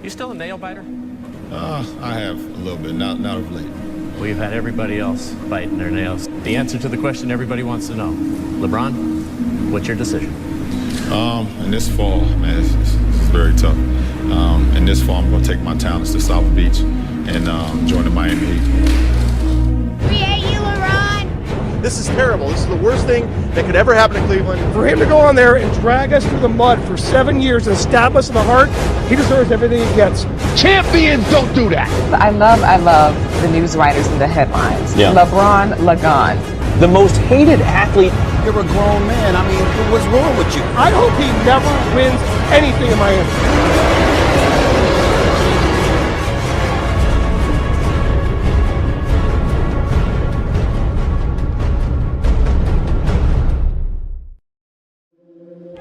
You still a nail biter? I have a little bit, not of late. Well, you've had everybody else biting their nails. The answer to the question everybody wants to know. LeBron, what's your decision? In this fall, man, it's very tough. In this fall, I'm going to take my talents to South Beach and join the Miami Heat. We hate you, LeBron! This is terrible. This is the worst thing that could ever happen to Cleveland. For him to go on there and drag us through the mud for 7 years and stab us in the heart, he deserves everything he gets. Champions don't do that. I love the news writers and the headlines. Yeah. LeBron Lagon. The most hated athlete. You're a grown man. I mean, what's wrong with you? I hope he never wins anything in Miami.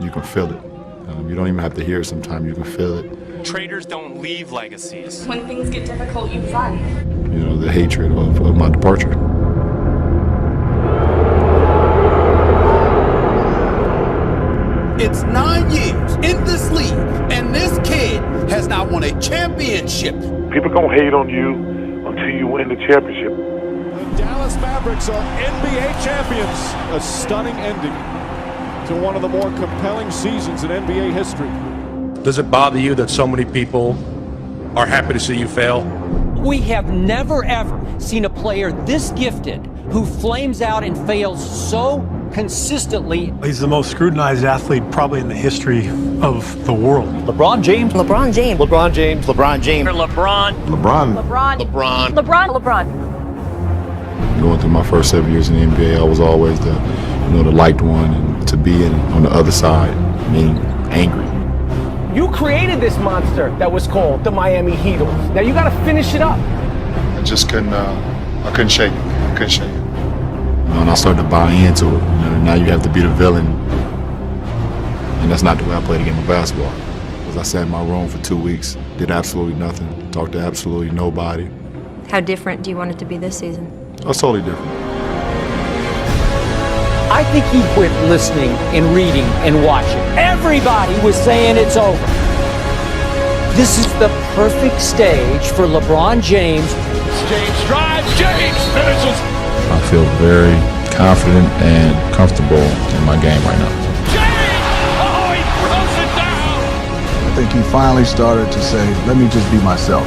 You can feel it. You don't even have to hear it sometimes. You can feel it. Traders don't leave legacies. When things get difficult, you run. You know, the hatred of my departure. It's 9 years in this league, and this kid has not won a championship. People gonna hate on you until you win the championship. The Dallas Mavericks are NBA champions. A stunning ending to one of the more compelling seasons in NBA history. Does it bother you that so many people are happy to see you fail? We have never, ever seen a player this gifted who flames out and fails so consistently. He's the most scrutinized athlete probably in the history of the world. LeBron James. LeBron James. LeBron James. LeBron James. LeBron. LeBron. LeBron. LeBron. LeBron. LeBron. Going through my first 7 years in the NBA, I was always the liked one, and to be on the other side, meaning angry. You created this monster that was called the Miami Heat. Now you got to finish it up. I just couldn't shake it. I couldn't shake it. And I started to buy into it. Now you have to be the villain. And that's not the way I play the game of basketball. Because I sat in my room for 2 weeks, did absolutely nothing, talked to absolutely nobody. How different do you want it to be this season? It's totally different. I think he quit listening and reading and watching. Everybody was saying it's over. This is the perfect stage for LeBron James. James drives, James finishes. I feel very confident and comfortable in my game right now. James! Oh, he throws it down! I think he finally started to say, let me just be myself.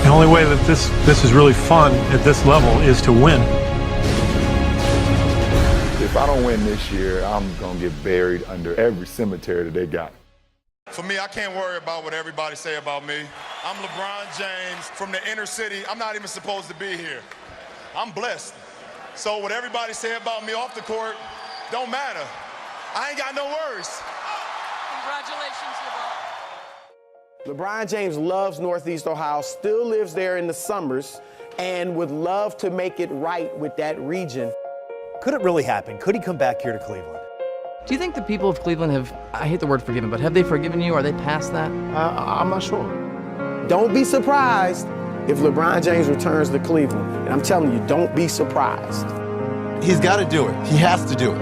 The only way that this is really fun at this level is to win. If I don't win this year, I'm going to get buried under every cemetery that they got. For me, I can't worry about what everybody say about me. I'm LeBron James from the inner city. I'm not even supposed to be here. I'm blessed. So what everybody say about me off the court don't matter. I ain't got no worries. Congratulations, LeBron. LeBron James loves Northeast Ohio, still lives there in the summers, and would love to make it right with that region. Could it really happen? Could he come back here to Cleveland? Do you think the people of Cleveland have, I hate the word forgiven, but have they forgiven you? Are they past that? I'm not sure. Don't be surprised if LeBron James returns to Cleveland. And I'm telling you, don't be surprised. He's got to do it. He has to do it.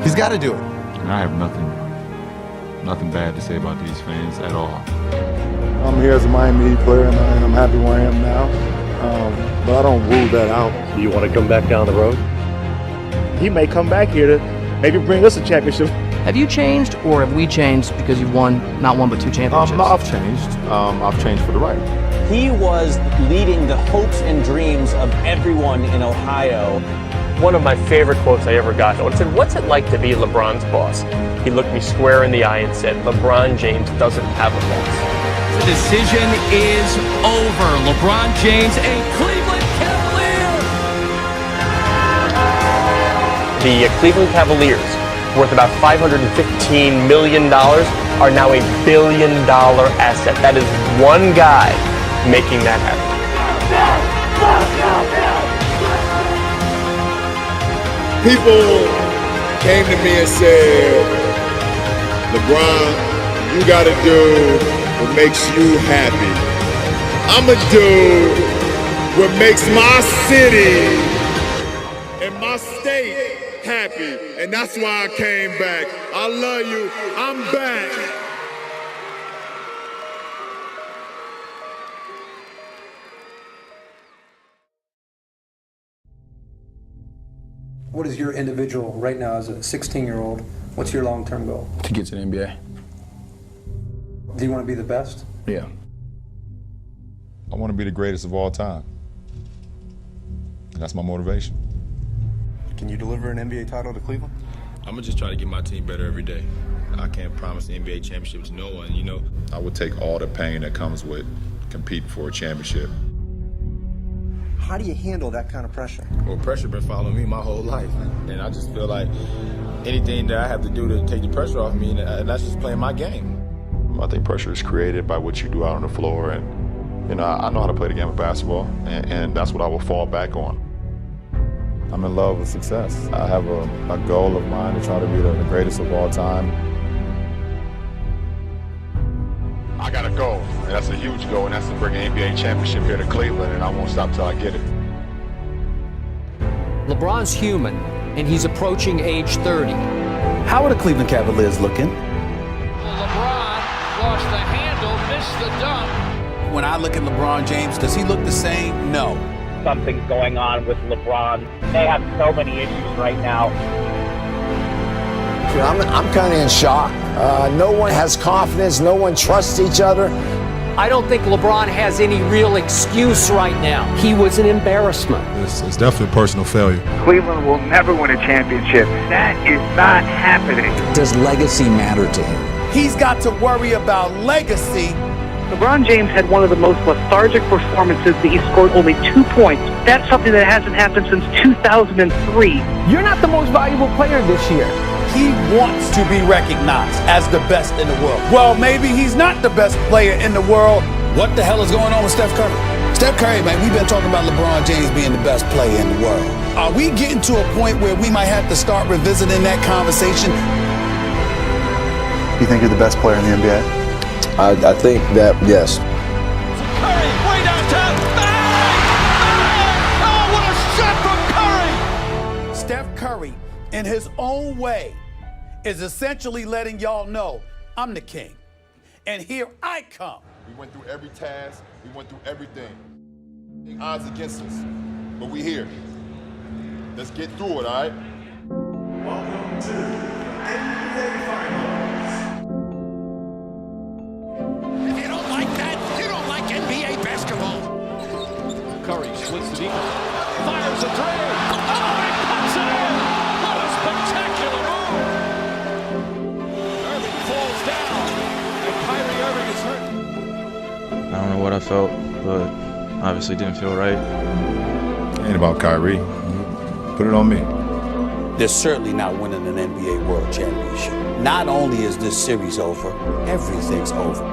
He's got to do it. I have nothing bad to say about these fans at all. I'm here as a Miami Heat player, and I'm happy where I am now. But I don't rule that out. Do you want to come back down the road? He may come back here to maybe bring us a championship. Have you changed, or have we changed because you've won, not one, but two championships? No, I've changed. I've changed for the right. He was leading the hopes and dreams of everyone in Ohio. One of my favorite quotes I ever got. I said, "What's it like to be LeBron's boss?" He looked me square in the eye and said, "LeBron James doesn't have a boss." The decision is over. LeBron James, a Cleveland Cavalier. The Cleveland Cavaliers, worth about $515 million, are now $1 billion asset. That is one guy making that happen. People came to me and said, LeBron, you got to do what makes you happy. I'ma do what makes my city and my state happy. And that's why I came back. I love you. I'm back. What is your individual right now as a 16-year-old? What's your long-term goal? To get to the NBA. Do you want to be the best? Yeah. I want to be the greatest of all time. And that's my motivation. Can you deliver an NBA title to Cleveland? I'm going to just try to get my team better every day. I can't promise the NBA championship to no one, you know. I would take all the pain that comes with competing for a championship. How do you handle that kind of pressure? Well, pressure been following me my whole life. And I just feel like anything that I have to do to take the pressure off me, and that's just playing my game. I think pressure is created by what you do out on the floor. And, you know, I know how to play the game of basketball, and that's what I will fall back on. I'm in love with success. I have a goal of mine to try to be the greatest of all time. I got a goal, and that's a huge goal, and that's to bring an NBA championship here to Cleveland, and I won't stop till I get it. LeBron's human, and he's approaching age 30. How are the Cleveland Cavaliers looking? LeBron lost the handle, missed the dunk. When I look at LeBron James, does he look the same? No. Something's going on with LeBron. They have so many issues right now. I'm kind of in shock. No one has confidence. No one trusts each other. I don't think LeBron has any real excuse right now. He was an embarrassment. It's definitely a personal failure. Cleveland will never win a championship. That is not happening. Does legacy matter to him? He's got to worry about legacy. LeBron James had one of the most lethargic performances that he scored only 2 points. That's something that hasn't happened since 2003. You're not the most valuable player this year. He wants to be recognized as the best in the world. Well, maybe he's not the best player in the world. What the hell is going on with Steph Curry? Steph Curry, man, we've been talking about LeBron James being the best player in the world. Are we getting to a point where we might have to start revisiting that conversation? You think you're the best player in the NBA? I think that, yes. Curry, way downtown. Bang! Oh, what a shot from Curry! Steph Curry, in his own way, is essentially letting y'all know, I'm the king. And here I come. We went through every task. We went through everything. Odds against us. But we here. Let's get through it, all right? Welcome to NBA Finals. If you don't like that, you don't like NBA basketball. Curry splits the defense. Fires a three. Oh, he puts it in. What a spectacular move. Irving falls down. And Kyrie Irving is hurt. I don't know what I felt, but obviously didn't feel right. Ain't about Kyrie. Put it on me. They're certainly not winning an NBA World Championship. Not only is this series over, everything's over.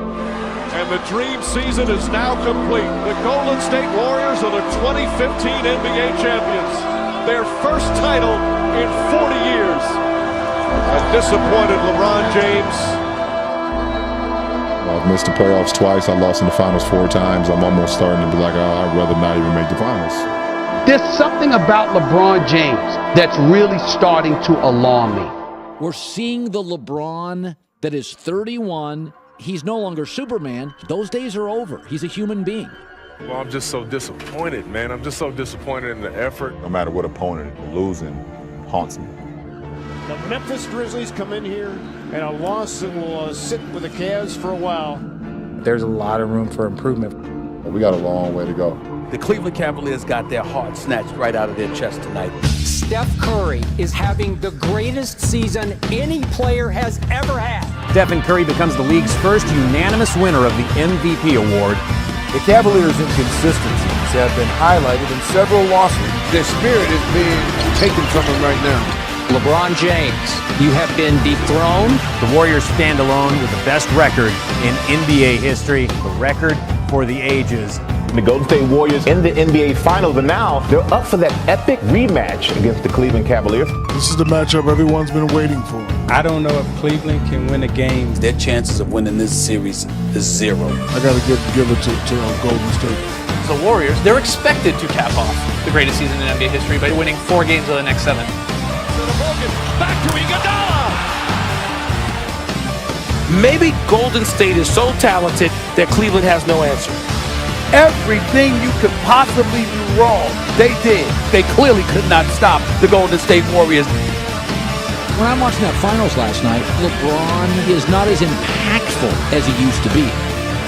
And the dream season is now complete. The Golden State Warriors are the 2015 NBA champions. Their first title in 40 years. A disappointed LeBron James. I've missed the playoffs twice. I lost in the finals 4 times. I'm almost starting to be like, I'd rather not even make the finals. There's something about LeBron James that's really starting to alarm me. We're seeing the LeBron that is 31. He's no longer Superman. Those days are over. He's a human being. Well, I'm just so disappointed, man. I'm just so disappointed in the effort. No matter what opponent, losing haunts me. The Memphis Grizzlies come in here, and a loss and will sit with the Cavs for a while. There's a lot of room for improvement. We got a long way to go. The Cleveland Cavaliers got their heart snatched right out of their chest tonight. Steph Curry is having the greatest season any player has ever had. Stephen Curry becomes the league's first unanimous winner of the MVP award. The Cavaliers' inconsistencies have been highlighted in several lawsuits. Their spirit is being taken from them right now. LeBron James, you have been dethroned. The Warriors stand alone with the best record in NBA history, the record for the ages. The Golden State Warriors in the NBA Finals, but now they're up for that epic rematch against the Cleveland Cavaliers. This is the matchup everyone's been waiting for. I don't know if Cleveland can win a game. Their chances of winning this series is 0. I got to give it to Golden State. The Warriors, they're expected to cap off the greatest season in NBA history by winning 4 games of the next 7. Back to Iguodala. Maybe Golden State is so talented that Cleveland has no answer. Everything you could possibly do wrong, they did. They clearly could not stop the Golden State Warriors. When I'm watching that finals last night, LeBron is not as impactful as he used to be.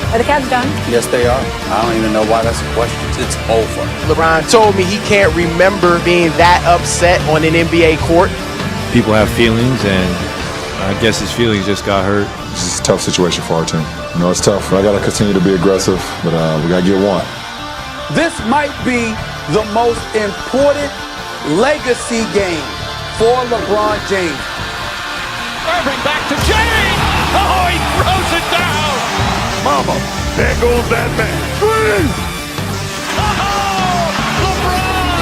Are the Cavs done? Yes, they are. I don't even know why that's a question. It's over. LeBron told me he can't remember being that upset on an NBA court. People have feelings, and I guess his feelings just got hurt. This is a tough situation for our team. You know, it's tough. I got to continue to be aggressive, but we got to get one. This might be the most important legacy game for LeBron James. Irving back to James. Oh, he throws it down. Mama, there goes that man. Three! Oh, LeBron.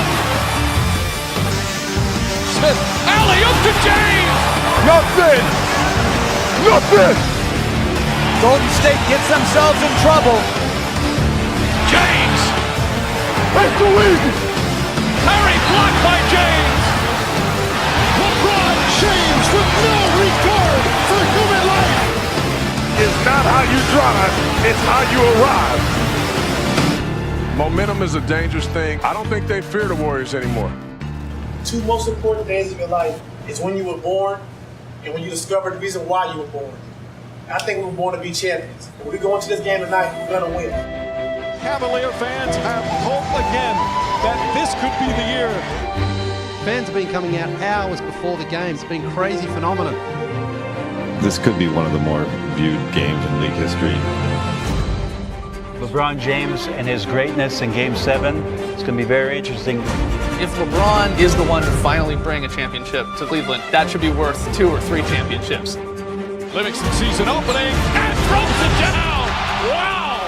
Smith, alley-oop to James. Nothing! Nothing! Golden State gets themselves in trouble. James. That's too easy! Curry blocked by James. LeBron James with no regard for human life. It's not how you drive, it's how you arrive. Momentum is a dangerous thing. I don't think they fear the Warriors anymore. Two most important days of your life is when you were born and when you discovered the reason why you were born. I think we were born to be champions. When we go into this game tonight, we're going to win. Cavalier fans have hope again that this could be the year. Fans have been coming out hours before the game. It's been crazy phenomenon. This could be one of the more viewed games in league history. LeBron James and his greatness in Game 7, it's going to be very interesting. If LeBron is the one to finally bring a championship to Cleveland, that should be worth 2 or 3 championships. Livingston season opening and throws it down. Wow!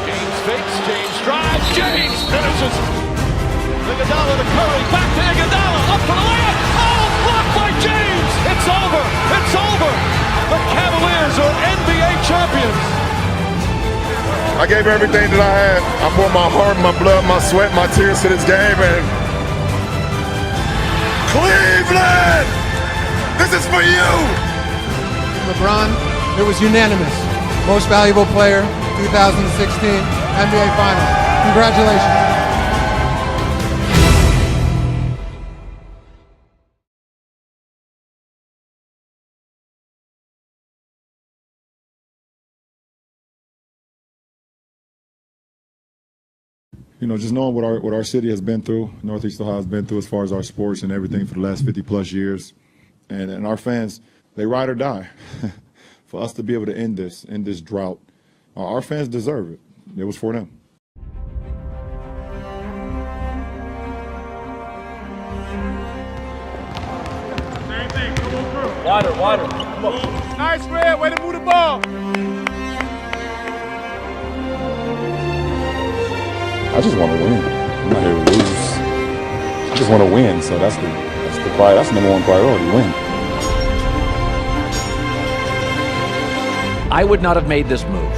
James fakes, James drives, James finishes. Iguodala to Curry, back to Iguodala, up for the layup. Oh, blocked by James. It's over. It's over. The Cavaliers are NBA champions. I gave everything that I had. I poured my heart, my blood, my sweat, my tears to this game, and Cleveland, this is for you. LeBron, it was unanimous. Most valuable player, 2016 NBA Finals. Congratulations. You know, just knowing what our city has been through, Northeast Ohio has been through as far as our sports and everything for the last 50 plus years, and our fans, they ride or die. For us to be able to end this drought, our fans deserve it. It was for them. Same thing, come on through. Wider. Come on. Nice, Red, way to move the ball. I just want to win. I'm not here to lose. I just want to win. So that's the number one priority. Win. I would not have made this move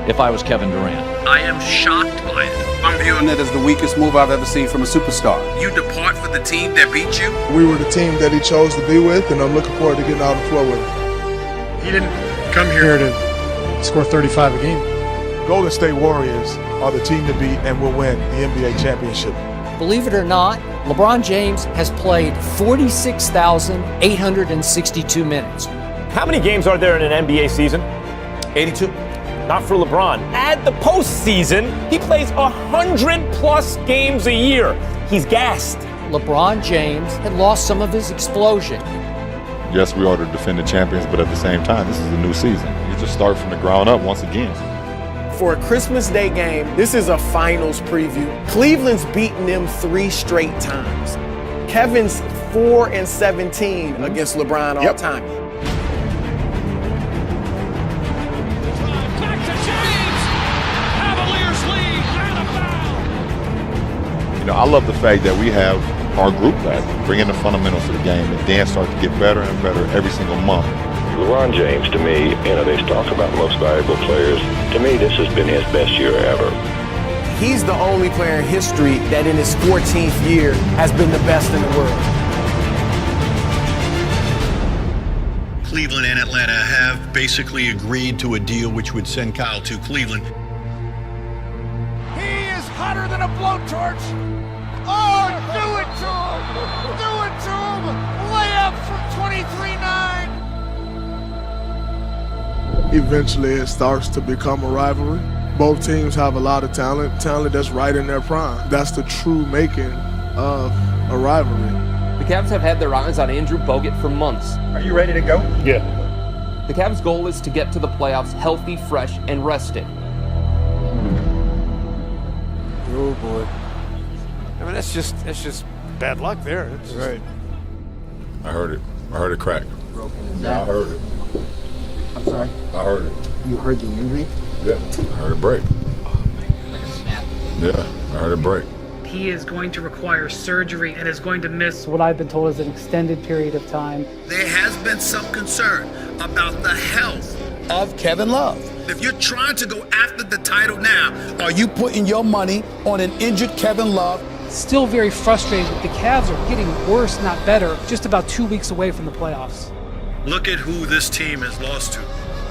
if I was Kevin Durant. I am shocked by it. I'm viewing it as the weakest move I've ever seen from a superstar. You depart for the team that beat you? We were the team that he chose to be with, and I'm looking forward to getting out on the floor with him. He didn't come here to score 35 a game. Golden State Warriors are the team to beat and will win the NBA championship. Believe it or not, LeBron James has played 46,862 minutes. How many games are there in an NBA season? 82. Not for LeBron. Add the postseason, he plays 100+ games a year. He's gassed. LeBron James had lost some of his explosion. Yes, we are the defending champions, but at the same time, this is a new season. You just start from the ground up once again. For a Christmas Day game, this is a finals preview. Cleveland's beaten them 3 straight times. Kevin's 4-17 against LeBron all time. Back to James. Cavaliers lead and a foul. You know, I love the fact that we have our group back, bringing the fundamentals to the game, and then start to get better and better every single month. LeBron James, to me, they talk about most valuable players. To me, this has been his best year ever. He's the only player in history that in his 14th year has been the best in the world. Cleveland and Atlanta have basically agreed to a deal which would send Kyle to Cleveland. blowtorch. Oh, do it to him. Do it to him. Layup from 23-9. Eventually, it starts to become a rivalry. Both teams have a lot of talent that's right in their prime. That's the true making of a rivalry. The Cavs have had their eyes on Andrew Bogut for months. Are you ready to go? Yeah. The Cavs' goal is to get to the playoffs healthy, fresh, and rested. Oh boy. I mean, that's just bad luck there. It's right. I heard it. I heard it crack. Yeah, I heard it. I'm sorry? I heard it. You heard the injury? Yeah, I heard it break. Like a snap. Yeah, I heard it break. He is going to require surgery and is going to miss what I've been told is an extended period of time. There has been some concern about the health of Kevin Love. If you're trying to go after the title now, are you putting your money on an injured Kevin Love? Still very frustrated that the Cavs are getting worse, not better, just about 2 weeks away from the playoffs. Look at who this team has lost to.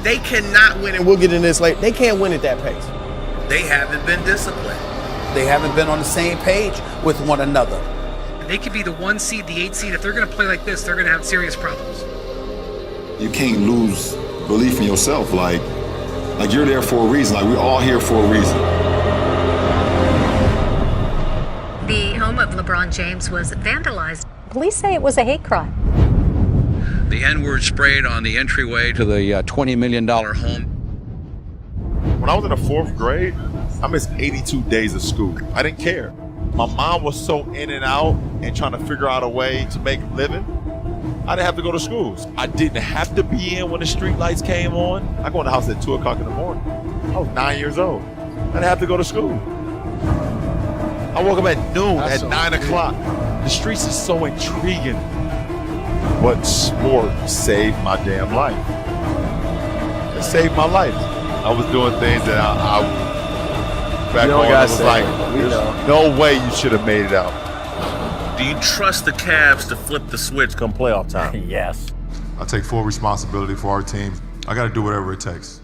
They cannot win, and we'll get in this late. They can't win at that pace. They haven't been disciplined. They haven't been on the same page with one another. They could be the 1 seed, the 8 seed. If they're going to play like this, they're going to have serious problems. You can't lose belief in yourself. Like you're there for a reason. Like we're all here for a reason. The home of LeBron James was vandalized. Police say it was a hate crime. The N-word sprayed on the entryway to the $20 million home. When I was in the 4th grade, I missed 82 days of school. I didn't care. My mom was so in and out and trying to figure out a way to make a living. I didn't have to go to schools. I didn't have to be in when the street lights came on. I go in the house at 2 o'clock in the morning. I was 9 years old. I didn't have to go to school. I woke up at noon, at 9 o'clock. The streets is so intriguing. But sport saved my damn life. It saved my life. I was doing things that I back home, I was like, there's no way you should have made it out. Do you trust the Cavs to flip the switch come playoff time? Yes. I take full responsibility for our team. I got to do whatever it takes.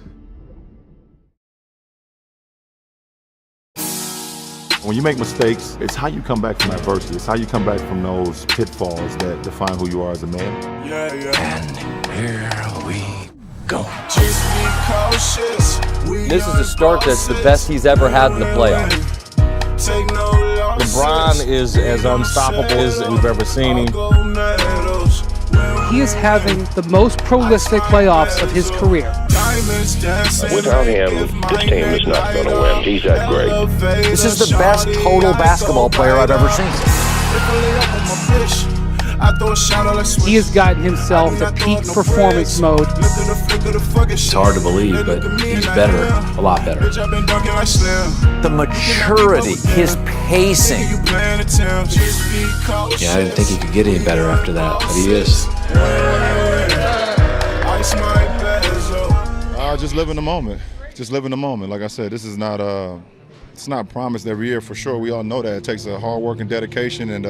When you make mistakes, it's how you come back from adversity. It's how you come back from those pitfalls that define who you are as a man. And here we go. This is a start that's the best he's ever had in the playoffs. LeBron is as unstoppable as we've ever seen him. He is having the most prolific playoffs of his career. Without him, this team is not going to win. He's that great. This is the best total basketball player I've ever seen. He has gotten himself to peak performance mode. It's hard to believe, but he's better, a lot better. The maturity, his pacing. Yeah, I didn't think he could get any better after that, but he is. Just live in the moment. Just live in the moment. Like I said, this is not it's not promised every year for sure. We all know that. It takes a hard work and dedication, and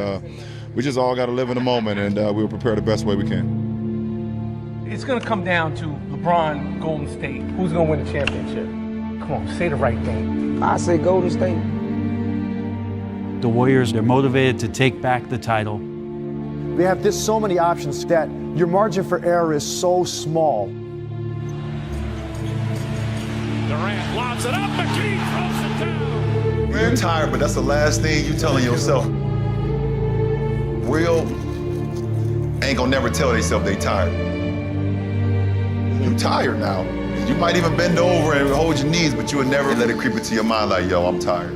we just all got to live in the moment, and we'll prepare the best way we can. It's going to come down to LeBron, Golden State. Who's going to win the championship? Come on, say the right thing. I say Golden State. The Warriors, they're motivated to take back the title. They have so many options that your margin for error is so small. Durant lobs it up, McKee throws it down. You're tired, but that's the last thing you telling yourself. Real ain't gonna never tell themselves they tired. You tired now. You might even bend over and hold your knees, but you would never let it creep into your mind like, yo, I'm tired.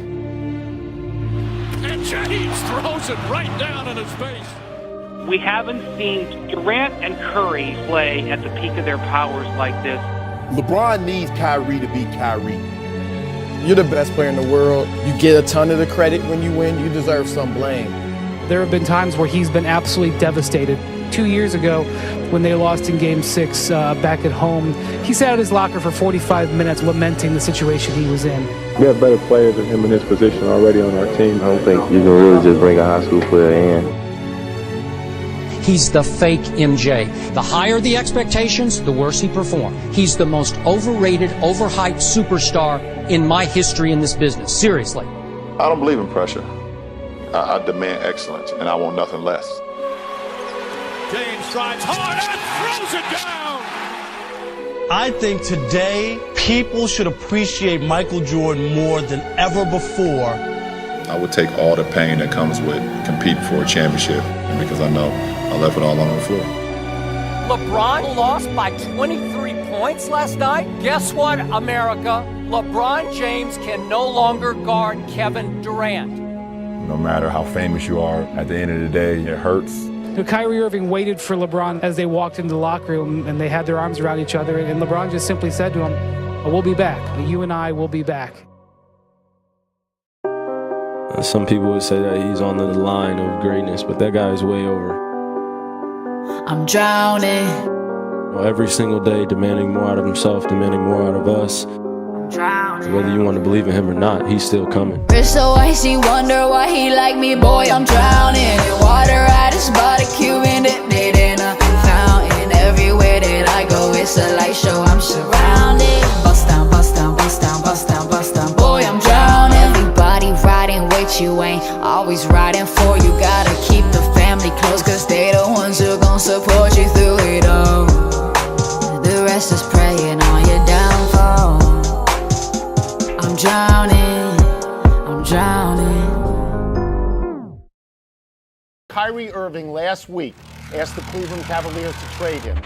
And James throws it right down in his face. We haven't seen Durant and Curry play at the peak of their powers like this. LeBron needs Kyrie to be Kyrie. You're the best player in the world. You get a ton of the credit when you win. You deserve some blame. There have been times where he's been absolutely devastated. 2 years ago, when they lost in Game 6 back at home, he sat at his locker for 45 minutes lamenting the situation he was in. We have better players than him in his position already on our team. I don't think you can really just bring a high school player in. He's the fake MJ. The higher the expectations, the worse he performed. He's the most overrated, overhyped superstar in my history in this business. Seriously. I don't believe in pressure. I demand excellence, and I want nothing less. James drives hard and throws it down. I think today people should appreciate Michael Jordan more than ever before. I would take all the pain that comes with competing for a championship because I know I left it all on the floor. LeBron lost by 23 points last night. Guess what, America? LeBron James can no longer guard Kevin Durant. No matter how famous you are, at the end of the day, it hurts. Kyrie Irving waited for LeBron as they walked into the locker room, and they had their arms around each other, and LeBron just simply said to him, "We'll be back. You and I will be back." Some people would say that he's on the line of greatness, but that guy is way over. I'm drowning. Every single day demanding more out of himself, demanding more out of us. Whether you want to believe in him or not, he's still coming. Wrist so icy, wonder why he like me, boy, I'm drowning. In water at his body, Cuban dipped it in a fountain. Everywhere that I go, it's a light show, I'm surrounded. Bust down, bust down, bust down, bust down, bust down, boy, I'm drowning. Everybody riding with you, ain't always riding for you. Gotta keep the family close, cause they the ones who gon' support you through it all. The rest is praying on your downfall. I'm drowning, I'm drowning. Kyrie Irving last week asked the Cleveland Cavaliers to trade him.